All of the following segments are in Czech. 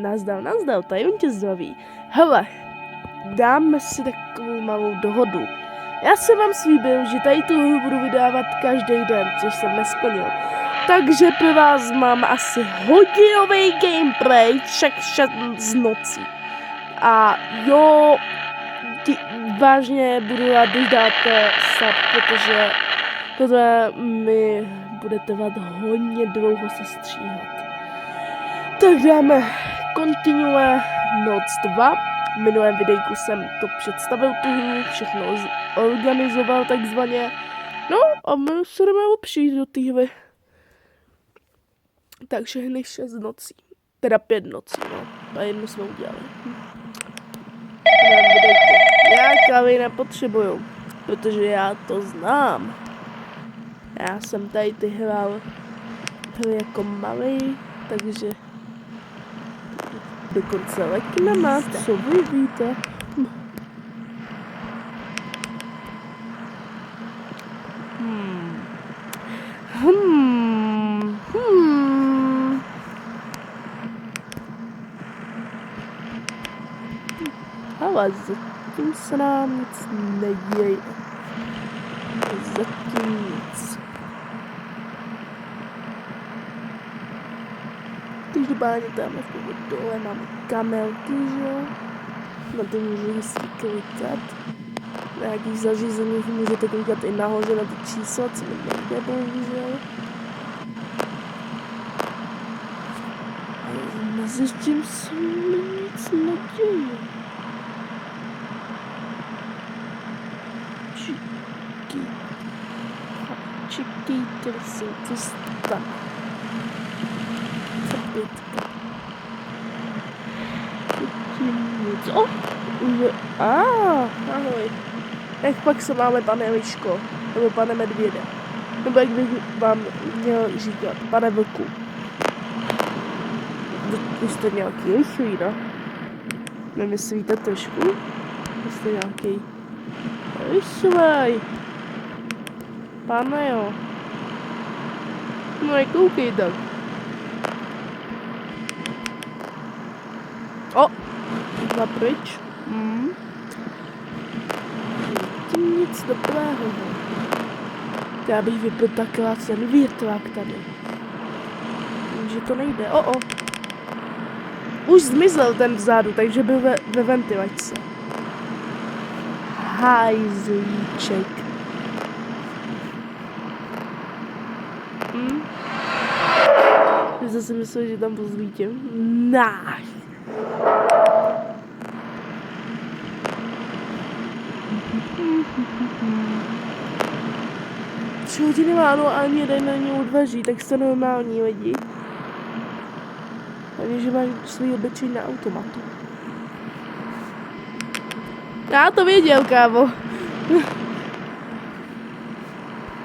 Nazdar, tady on tě zdraví. Hele, dáme si takovou malou dohodu. Já jsem vám slíbil, že tady tu hru budu vydávat každý den, což jsem nesplnil. Takže pro vás mám asi hodinový gameplay, však z noci. A jo, vážně budu rád, když dáte sub, protože tohle mi bude trvat hodně dlouho se stříhat. Tak dáme Continue noc 2. V minulém videjku jsem to představil tu hru, všechno organizoval takzvaně. No a my se jdeme opřít do té hry. Takže hned 6 nocí. Teda 5 nocí, no. A jednu jsme udělali. Já kávy nepotřebuju, protože já to znám. Já jsem tady ty hrál jako malý, takže dokonce leky nemá, co vy víte. Ale zatím se nám nic neděje. Zatím nic. Každopádně tam dole máme kamelky, že jo? Na to můžu hezky klikat. Na nějakých zařízeních můžete klikat i nahoře na ty čísla, co mi nejde, bohužel. Ale mezi tím se mi nic neděje. Čiky, které jsou to stane. Zapětka. Co? Ahoj. Jak pak se máme, pane Liško? Nebo pane Medvěde? Nebo jak bych vám měl říkat? Pane Vlku. Vy jste nějaký rychlý, no? Nemyslíte trošku? Vy jste nějaký rychlej. Pane jo. No nekoukej tak. O! Napryč. Tím nic dobrého. Já bych vypil takhle ten větrák tady. Že to nejde. Už zmizel ten vzadu, takže byl ve ventilačce. Hajzlíček. Zase myslel, že tam pozvítím. Tři hodiny ráno a ani jeden není odvaží, tak jste normální lidi. Ani že máš svůj obyčej na automatu. Já to věděl, kámo.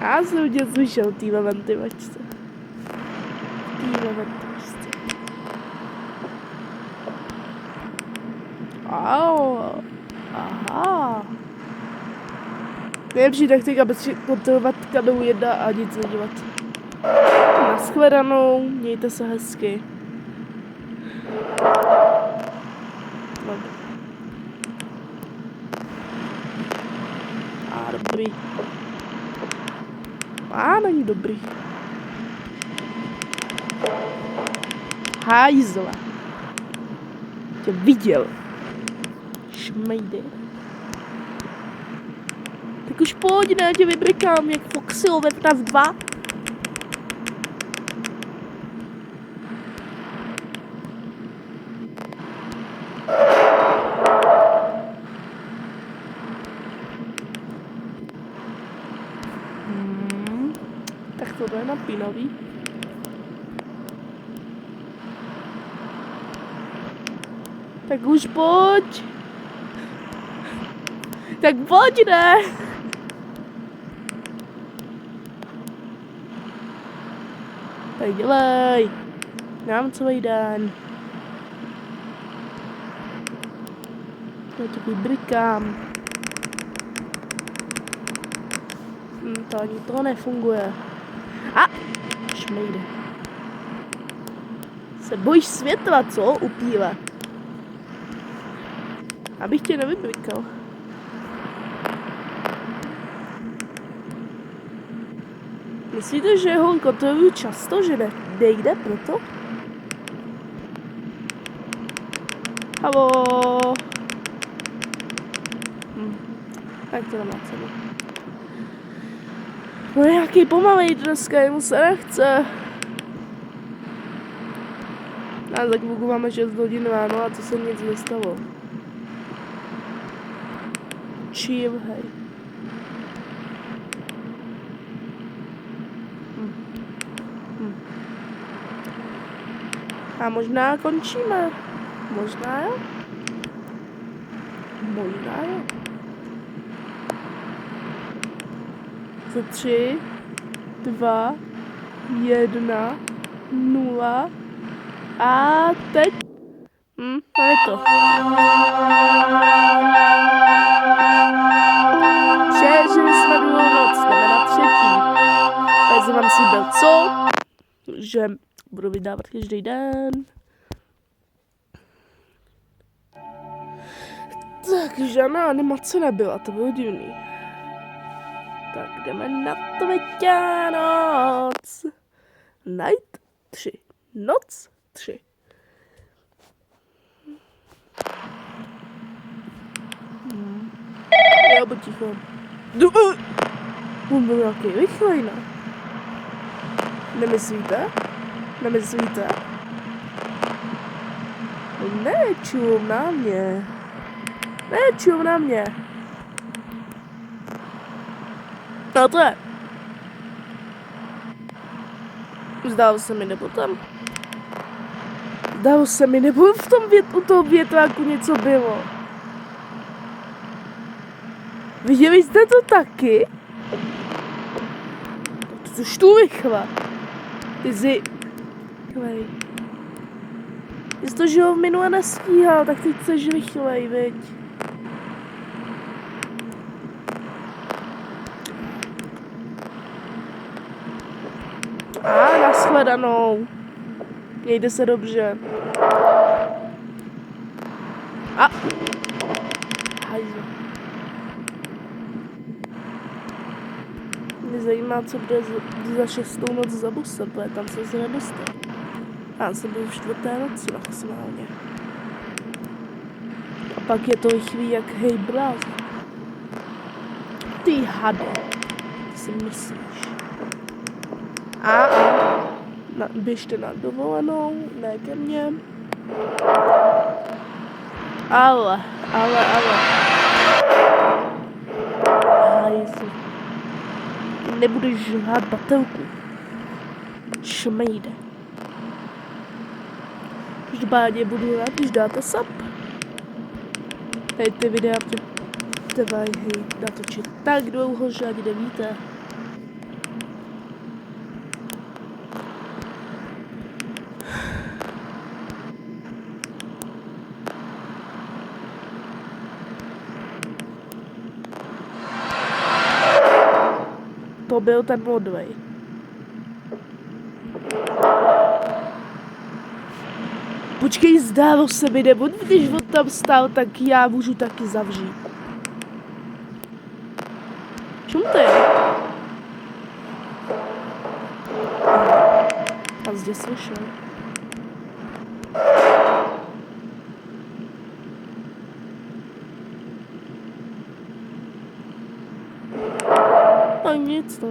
Já jsem tě slyšel týhle ventilačce. Aha. Nejlepší taktika bez kontrolovat kabelu 1 a nic nedělat. Nashledanou, mějte se hezky. Dobrý. Není dobrý. Hajzla. Tě viděl. Šmejde. Tak už pojď, ne, tě vybrikám, jak Foxyho ve FNAF 2. Tak to je napínavý. Tak už pojď. Tak pojď, ne? Tak dělej. Nám celý den. Já to vybrikám. To ani to nefunguje. Šmejde. Se bojíš světla, co? Upíle. Abych tě nevyblikal. Myslíte, že ho kontroluju často, že nejde proto? Halo. Tak to nemá cenu. No nějaký pomalej dneska, jemu se nechce. A tak pokud máme 6 hodin ráno a to se nic nestalo. Chill, hej. A možná končíme. Možná jo. Možná jo. Za 3, 2, 1, 0. A teď. A je to. Přežili jsme druhou noc, jdeme na třetí. Takže vám si byl co? Že budu vydávat každý den. Tak, žádná animace nebyla, to bylo divný. Tak, jdeme na třetí noc. Night 3. Noc 3. Jo, buď ticho. On byl nějaký rychlej, ne? Nemyslíte? Nemyslíte? Nečum na mě. Nečum na mě. No to je. Zdálo se mi, nebo tam. Zdálo se mi, nebo v tom u toho větráku něco bylo. Viděli jste to taky? To už tu rychle. Ty jsi... Rychlej. Jsi to, že ho minule nestíhal, tak teď chceš rychlej, viď? A nashledanou. Mějte se dobře. A. Hajzo. Mě zajímá, co bude za 6. noc za busem, protože tam se nedostal. Já jsem byl v 4. noci maximálně. A pak je to rychlý jak hej bráz. Ty hade. Ty si myslíš. A. Běžte na dovolenou, ne ke mně. Ale. Hajzu. Nebudeš žrát batelku. Šmejde. Každopádně budu rád, když dáte sub. Hej, ty videa trvají natočit tak dlouho, že ani nevíte. To byl ten modlej. Počkej, zdálo se mi, nebo když on tam stál, tak já můžu taky zavřít. Čum to je? A zde slyšel. No nic to.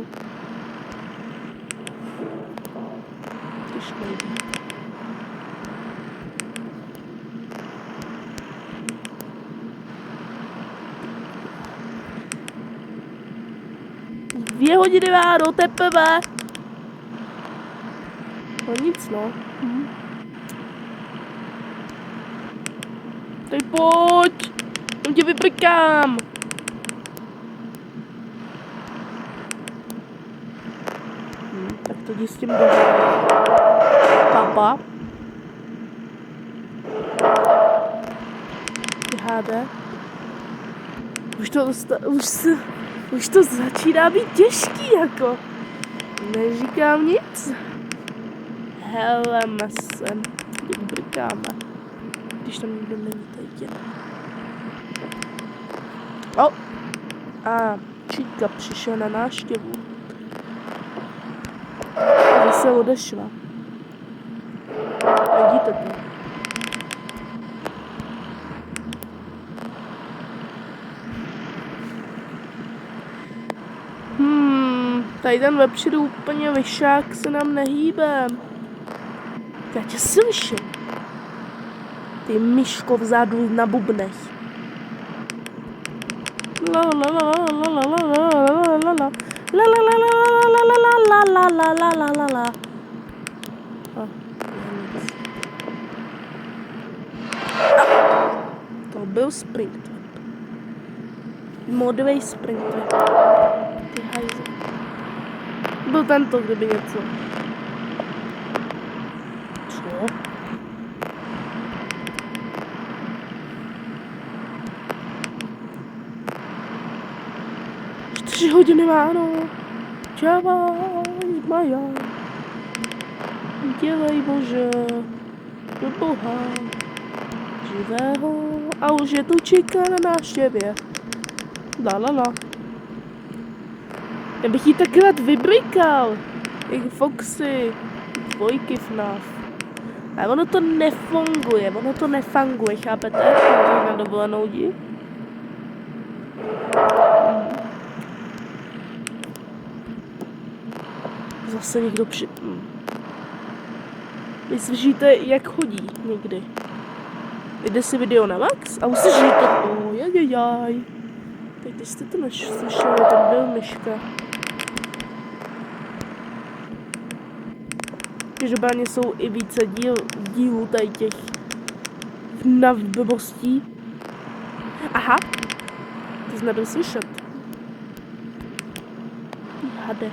Když nejde. Dvě hodiny ráno, teprve. No nic, no. Teď pojď. Já tě vyprkám. Tak to jdi s tím do papa. Háde. Už to začíná být těžký, jako. Neříkám nic. Hele, mesen. čekáme. Když tam nikdo není teď. A Číka přišel na návštěvu. A se odešla. Vidíte to? Tady ten vepředu úplně vyšák se nám nehýbe. Já tě slyším. Ty myško vzadu na bubnech. La la la la la la la la la la la la la la. To byl sprint. Modový sprint. Ty hajze. Byl tento, kdyby něco. Co? 4 hodiny ráno. Čávaj, Maja. Dělej Bože. Do Boha. Živého. A už je tu Číka na návštěvě. La la la. Já bych jí tak rád vybrikal. Jak Foxy. Dvojky FNAF. A ono to nefunguje, chápete? Na dovolenou jdi. Zase někdo Vy slyšíte, jak chodí někdy. Jde si video na max a uslyšíte to. Jajajaj. Tak když jste to neslyšeli, tam byl myška. Každopádně jsou i více dílů tady těch FNAF blbostí. Aha, to jsi nebyl slyšet. Hade.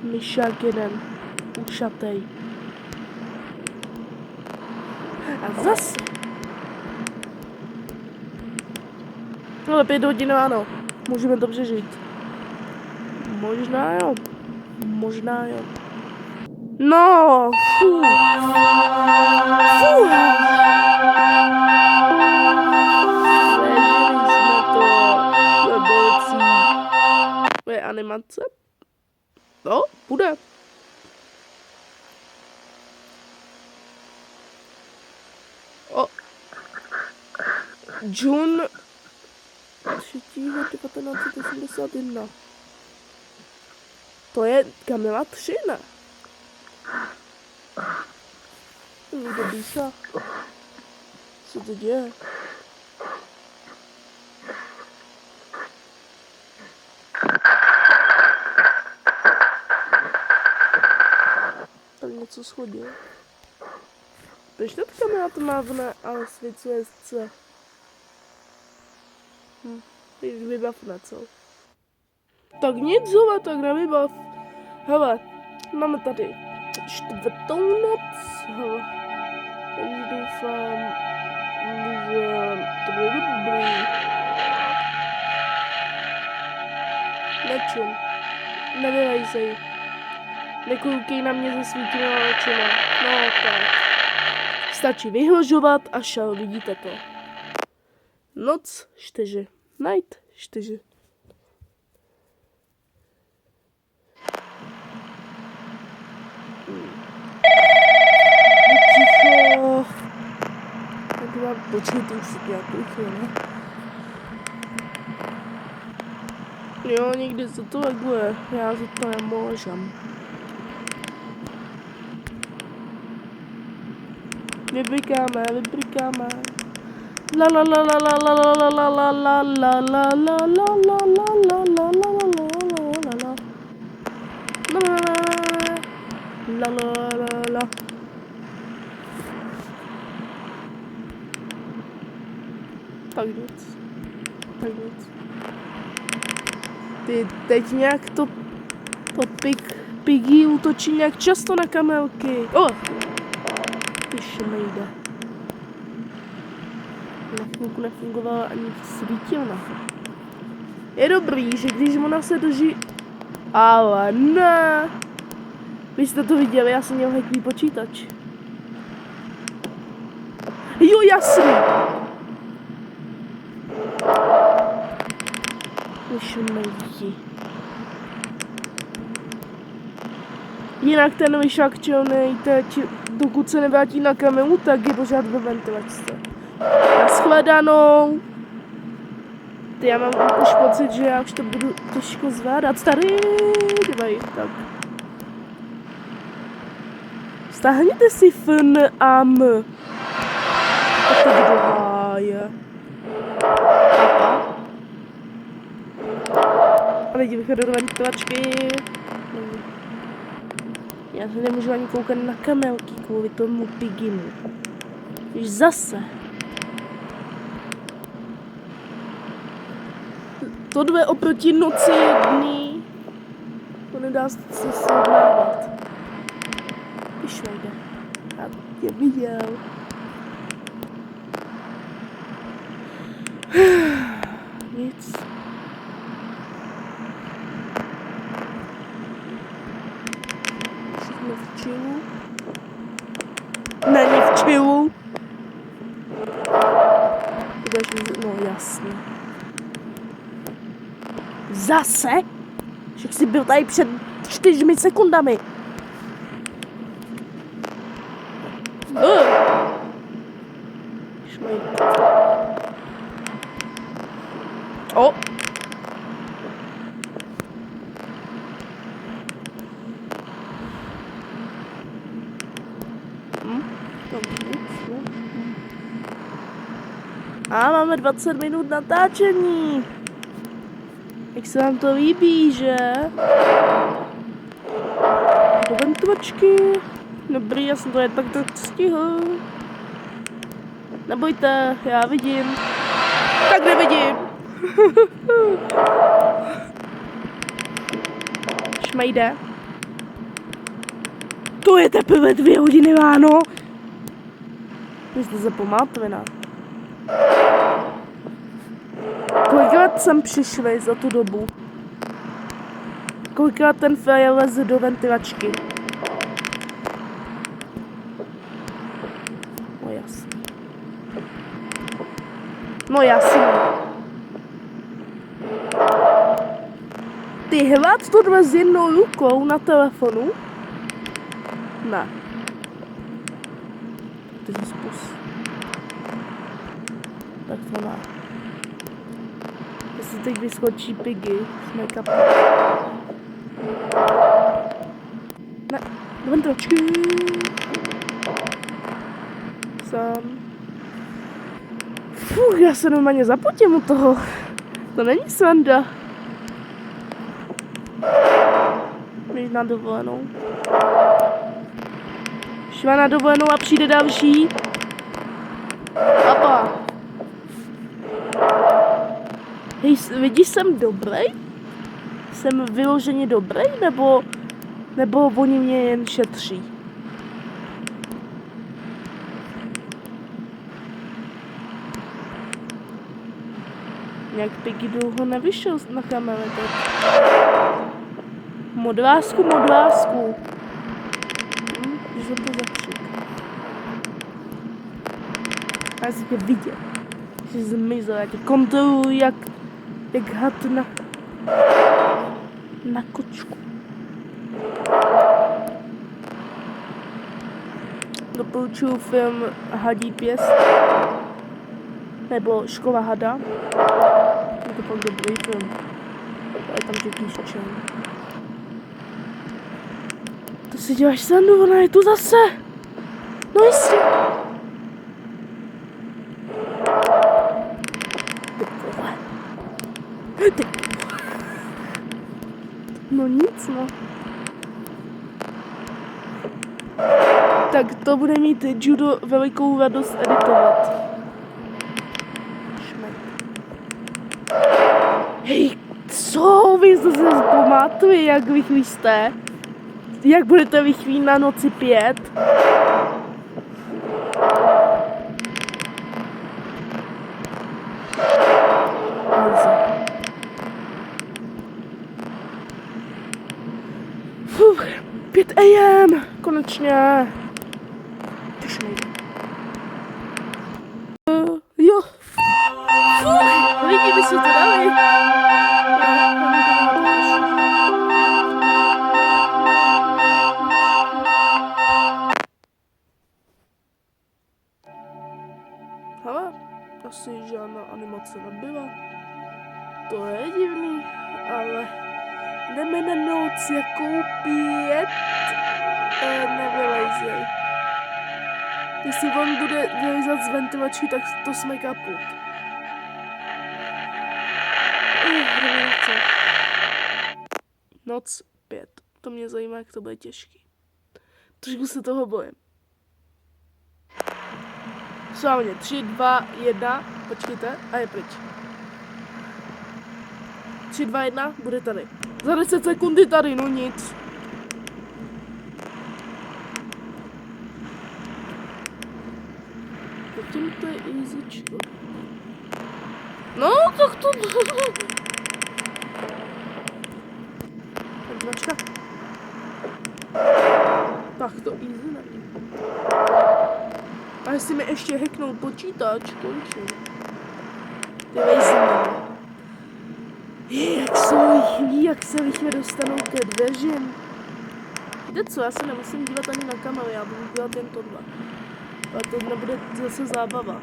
Myšák jeden. Ušatej. A zase. Ale 5 hodin ano. Můžeme to přežít. Možná jo. Možná jo. No. Fuh. Fuh. Leželi jsme to. Lebolcí. To je animace. No, bude. June 3.1981. To je Kamila 3, ne? Někdo písá. Co to děje? Tak něco schodil. Proč ta kamera to mávne, ale svěcuje se? Vybav na co? Tak nic, hele, tak nevybav. Hele, máme tady 4. noc. Hele, takže doufám, že to bude dobrý. Nečum. Nevylejzej. Nekoukej na mě se svítila očima. No tak. Stačí vyhrožovat a šel, vidíte to. Noc 4. Night 4. Ticho. Tak vám počkejte už si nějakou chvíli. Jo, někdy se to laguje. Já za to nemůžem. Vybrikáme. La la la la la la la la la la la la la la la la la la la. Tak nic. Ty teď nějak to Piggy útočí nějak často na kamelky. Ty šmejde. Na chvilku nefungovala ani svítilna. Je dobrý, že když ona se drží... Ale ne. Vy jste to viděli, já jsem měl hacklý počítač. Jo, jasný. Už nejdi. Jinak ten vyšák čelnej teď, dokud se nevrátí na kamenu, tak je pořád ve ventilačce. Nashledanou. Ty, já mám už pocit, že já už to budu těžko zvládat. Starý, dívej, tak. Stáhněte si F a M. A teď do háje. Papa. A lidi vychodu do ventilačky. Já se nemůžu ani koukat na kamelky kvůli tomu Piggymu. Víš, zase. Tohle oproti noci jedný. To nedá se srovnávat. Když nejde. Já tě viděl. Nic. Všechno v chillu. Není v chillu. No jasně. Zase? Však jsi byl tady před 4 sekundami. O! A máme 20 minut natáčení. Jak se vám to líbí, že? Do ventilačky. Dobrý, já jsem to jen tak to stihl. Nebojte, já vidím. Tak nevidím. Šmejde. To je teprve 2 hodiny ráno. Vy jste se pomátvina. Kolikrát jsem přišli za tu dobu? Kolikrát ten frajer leze do ventilačky? No jasný. No jasný. Ty hlad tohle s jednou rukou na telefonu? Ne. Ty jsi spus. Tak to ne. Jestli teď vyskočí Piggy s make-upem. Ne, do ventilačky. Sám. Fuh, já se normálně zapotím u toho. To není sranda. Jdeš na dovolenou. Šla na dovolenou a přijde další. Papa. Hej, vidíš, jsem dobrý? Jsem vyloženě dobrý, nebo oni mě jen šetří? Jak Piggy dlouho nevyšel na kameře teď. Modlásku. Že jsem to zakřik. Já jsem tě viděl. Jsi zmizel, já tě kontroluji jak had na kočku. Doporučuju film Hadí pěst. Nebo Škola hada. Je to pak dobrý film. Je tam Jackie Chan. To si děláš srandu, ona je tu zase. No jistě. No nic, no. Tak to bude mít judo velikou radost editovat. Hej, co? Vy jste se pamatuje, jak vychvíste? Jak budete vychvít na noci 5? Fuh, 5 AM, konečně. Tyž nejde. Hele, asi žádná animace nebyla. To je divný, ale jdeme na noc jako 5. Nevylejzej. Jestli on bude vylejzat z ventilačky, tak to jsme kaput. Noc 5. To mě zajímá, jak to bude těžký. Trošku se toho bojím. Správně, 3, 2, 1, počkejte, a je pryč. 3, 2, 1, bude tady. Za 10 sekundy tady, no nic. Zatím to je easyčko. No, tak to... Ventilačka. Tak to easy není. A jestli mi ještě hacknou počítač, končím. Ty vejzíme. Jak jsou rychlí, jak se rychle dostanou ke dveřím. Víte co, já se nemusím dívat ani na kameru, já budu dělat jen tohle. A to nebude zase zábava.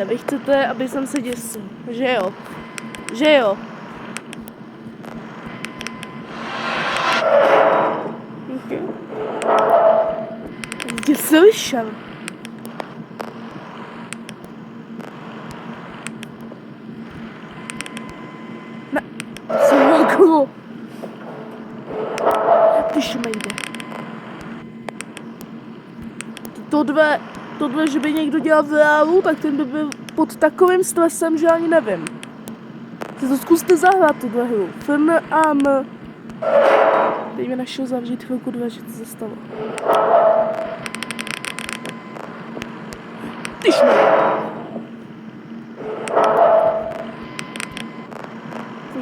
Vy chcete, aby jsem se děsil, že jo? Že jo? Okay. Jdi slyšel. Ne, co maklo? Ty šmejde. Tohle, že by někdo dělal v reálu, tak ten by byl pod takovým stresem, že ani nevím. Si to zkuste zahrát, tuhle hru. FNAM. Teď mi našel zavřít chvilku dveře, co se stalo. Ty šmejde.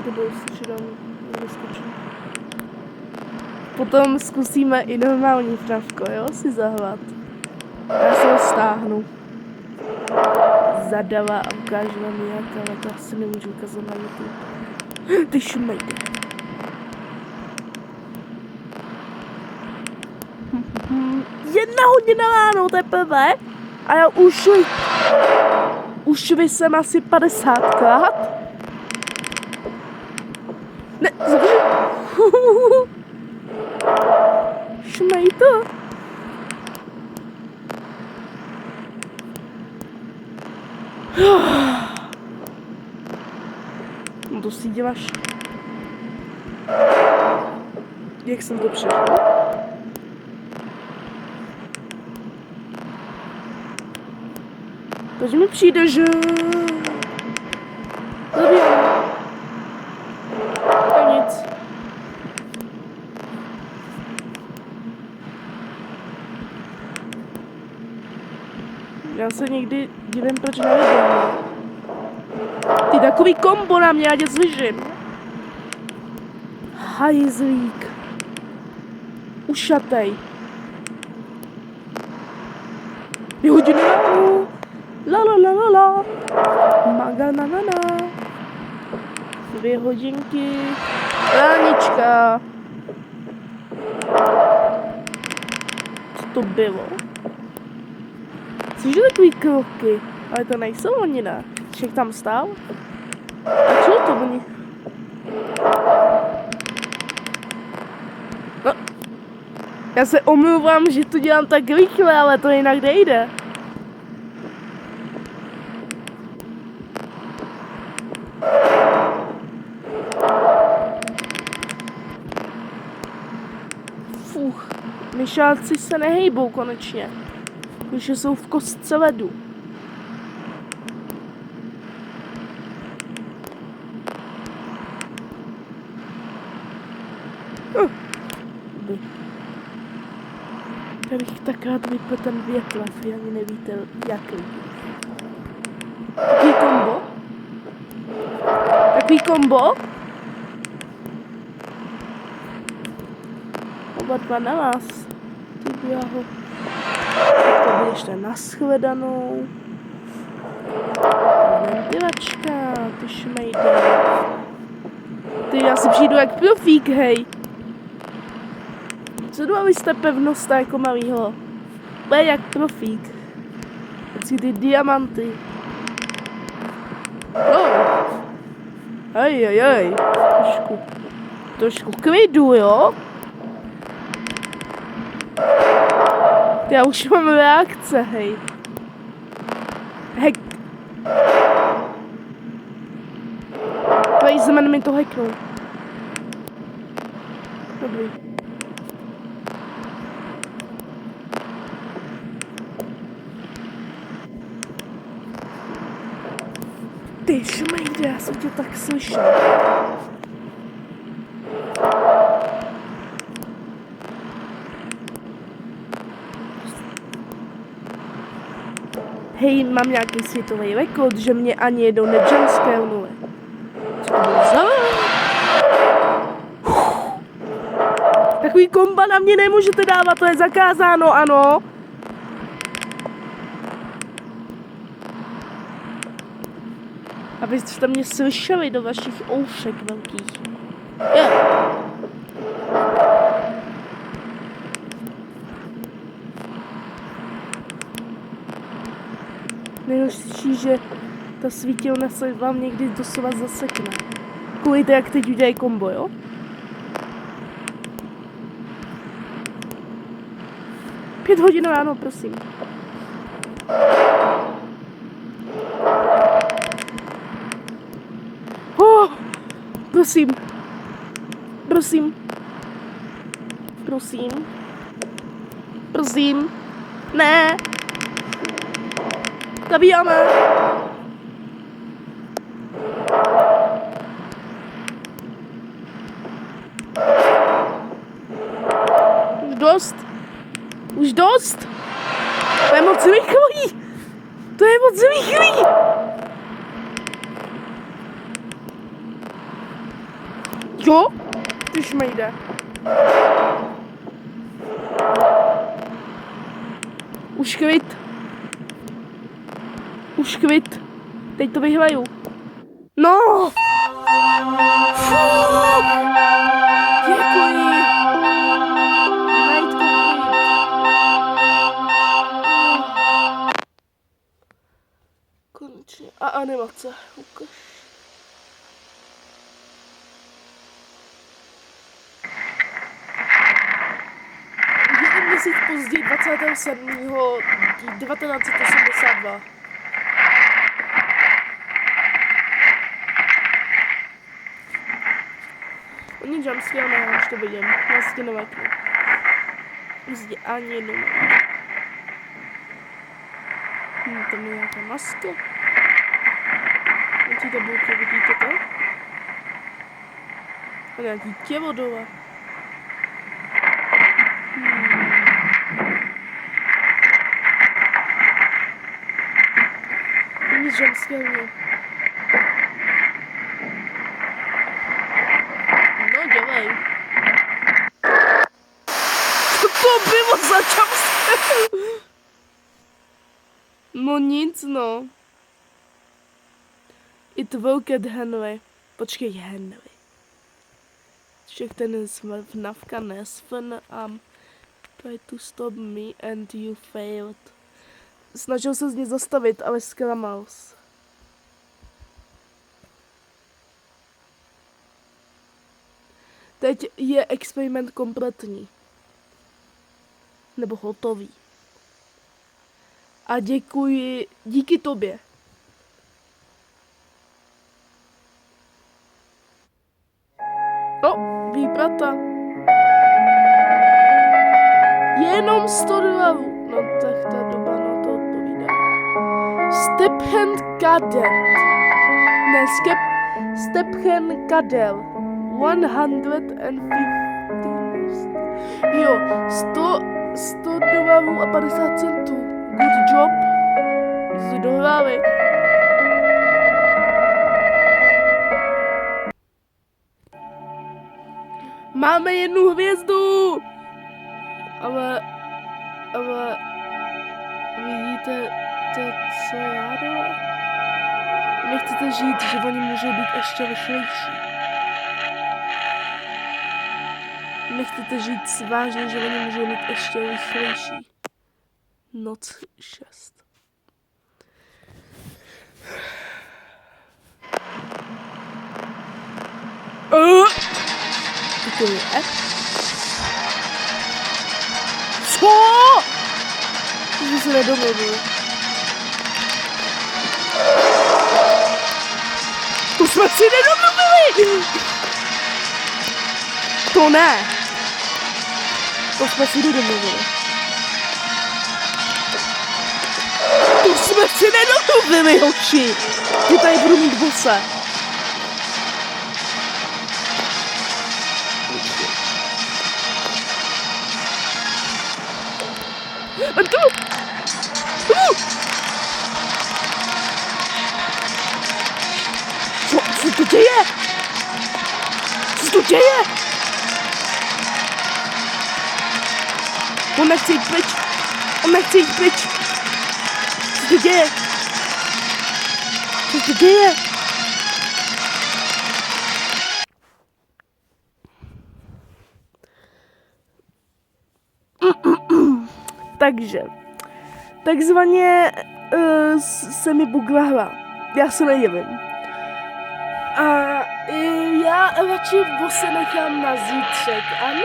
To bylo střídám, neskočím. Potom zkusíme i normální trávko, jo, si zahrát. Já se ho stáhnu. Zadala a ukážu vám jak, ale to asi nemůžu ukázat na YouTube. Ty šmejde. Jedna hodina ráno teprve a já už jsem asi 50krát. Ne, zavři. Šmej to. No to si děláš. Jak jsem to přešel? Takže mi přijde, že... Zabijeme. To nic. Já se někdy divím, proč nevidím. Ty takový kombo na mě, já tě slyším. Hajzlík. Ušatej. Vyhodí ránu. La la la la la. Maga na na na. 2 hodinky. Ránička. Co to bylo? Cože takový kroky? Ale to nejsou oni, ne? Však tam stál? A co to oni? No. Já se omlouvám, že to dělám tak rychle, ale to jinak nejde. Fuch, myšáci se nehejbou konečně. Když jsou v kostce ledu. Já bych tak rád vypl ten větlev, vy ani nevíte, jaký. Takový kombo? Takový kombo? Oba dva na nás. Ty běho. To by ještě nashledanou. Ventilačka, ty šmejde. Ty, já si přijdu jak profík, hej. Co vy jste pevnost jako malýho? Bude jak profík. Vždycky ty diamanty. Hej. Trošku klidu, jo? Já už mám reakce, hej. Hek. Zeman mi to hacknul. Dobrý. Ty šmejde, já jsem tě tak slyšel. Hej, mám nějaký světový rekord, že mě ani jednou nejumpscarenuli. Co to bylo za? Takový komba na mě nemůžete dávat, to je zakázáno, ano. Abyste mě slyšeli do vašich oušek velkých. Nejhorší, že ta svítilna se vám někdy doslova zasekne. Koukejte, jak teď udělají kombo, jo? Pět hodin ráno, prosím. Prosím. Ne. Zabíjáme. Už dost. To je moc rychlý. Jo? Tyž jde. Už kvit. Teď to vyhraju. No! Děkuji. Night complete. Konečně. A animace. Ukaž. Měsíc později 27. 1982. Oni jumpscare ne, už to vidím. Vlastně nevadí. Zde ani jednou nevadí. Tam je nějaká maska. Na té tabulky vidíte to? A nějaký tělo dole. Nic jumpscare. No dělej. Co to bylo za jumpscare? No nic, no. It woke Henry. Počkej, Henry. Však ten vnavka nesfn try to stop me and you failed. Snažil se z něj zastavit, ale zklamal se. Teď je experiment kompletní. Nebo hotový. A díky tobě. Výplata. Jenom $100. No tak ta doba na to odpovídá. Stephen Cadell. Ne, Stephen Cadell. 150. Jo, $100 a 50 centů. Good job. Jsi dohráli. Máme 1 hvězdu! Ale vidíte to, co já dole? Nechcete žít, že oni můžou být ještě rychlejší. nechcete říct vážně, že oni můžou mít ještě rychlejší. Noc 6. To je? Co? Že se nedomluvil. To jsme si nedomluvili! To ne. To jsme si nedomluvili. To jsme si nedomluvili, hoši. Ty tady budu mít bose. A tu! Co to děje? Co to děje? On nechce jít pryč. On nechce jít pryč. Co to děje? Co to děje? Takže, takzvaně se mi bugla hra. Já se nedivím. A já radši se nechám na zítřek. Ano,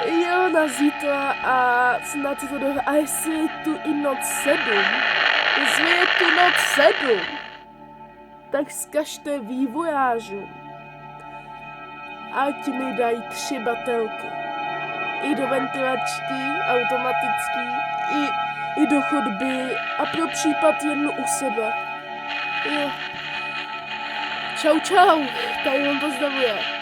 jo, na zítra a snad se to dohrá. A jestli je tu i noc 7, tak zkažte vývojářům, ať mi dají 3 baterky. I do ventilačky, automatický, i do chodby a pro případ jednu u sebe. Jo. Čau, tady vám pozdravuje.